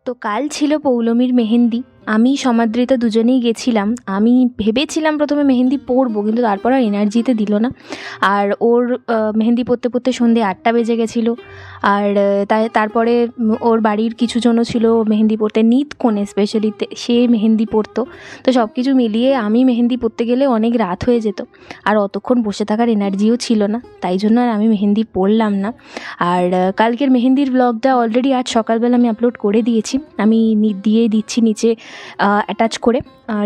তো কাল ছিল পৌলমীর মেহেন্দি। আমি সমাদৃতা দুজনেই গেছিলাম। আমি ভেবেছিলাম প্রথমে মেহেন্দি পরবো, কিন্তু তারপর আর এনার্জিতে দিল না। আর ওর মেহেন্দি পরতে পরতে সন্ধ্যে 8টা বেজে গেছিলো। আর তারপরে ওর বাড়ির কিছুজনও ছিল মেহেন্দি পরতে, নিত কোণে স্পেশালি সে মেহেন্দি পরতো। তো সব কিছু মিলিয়ে আমি মেহেন্দি পরতে গেলে অনেক রাত হয়ে যেত, আর অতক্ষণ বসে থাকার এনার্জিও ছিল না, তাই জন্য আর আমি মেহেন্দি পরলাম না। আর কালকের মেহেন্দির ব্লগটা অলরেডি আজ সকালবেলা আমি আপলোড করে দিয়েছি। আমি দিয়ে দিচ্ছি নিচে অ্যাটাচ করে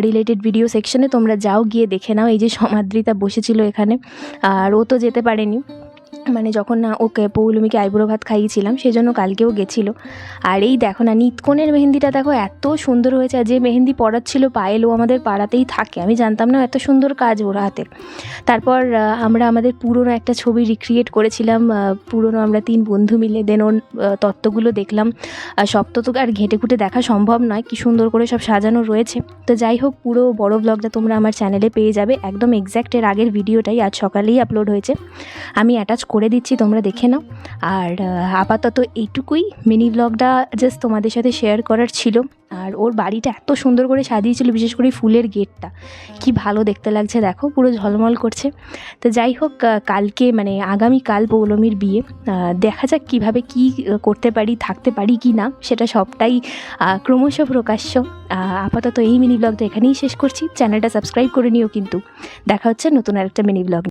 রিলেটেড ভিডিও সেকশনে, তোমরা যাও গিয়ে দেখে নাও। এই যে সমাদৃতা বসেছিল এখানে, আর ও তো যেতে পারেনি, মানে যখন না ওকে পৌলমীকে আইবুড়ো ভাত খাইয়েছিলাম সেই জন্য কালকেও গেছিলো। আর এই দেখো না, নিতকোণের মেহেন্দিটা দেখো এত সুন্দর হয়েছে। আর যে মেহেন্দি পড়াচ্ছিল পায়েল, ও আমাদের পাড়াতেই থাকে, আমি জানতাম না এত সুন্দর কাজ ওর হাতের। তারপর আমরা আমাদের পুরনো একটা ছবি রিক্রিয়েট করেছিলাম, পুরনো আমরা 3 বন্ধু মিলে। দেন ওর তত্ত্বগুলো দেখলাম। সব তো আর ঘেঁটে ঘুঁটে দেখা সম্ভব নয়, কি সুন্দর করে সব সাজানো রয়েছে। তো যাই হোক, পুরো বড় ব্লগটা তোমরা আমার চ্যানেলে পেয়ে যাবে। একদম এক্স্যাক্ট এর আগের ভিডিওটাই আজ সকালেই আপলোড হয়েছে, আমি অ্যাটাচ করে দিচ্ছি, তোমরা দেখে নাও। আর আপাতত এইটুকুই, মিনি ব্লগটা জাস্ট তোমাদের সাথে শেয়ার করার ছিল। আর ওর বাড়িটা এত সুন্দর করে সাজিয়েছিল, বিশেষ করে ফুলের গেটটা কি ভালো দেখতে লাগছে, দেখো পুরো ঝলমল করছে। তো যাই হোক, কালকে মানে আগামীকাল পৌলমীর বিয়ে। দেখা যাক কীভাবে কি করতে পারি, থাকতে পারি কি না, সেটা সবটাই ক্রমশ প্রকাশ্য। আপাতত এই মিনি ব্লগটা এখানেই শেষ করছি। চ্যানেলটা সাবস্ক্রাইব করে নিও কিন্তু। দেখা হচ্ছে নতুন আরেকটা মিনি ব্লগ।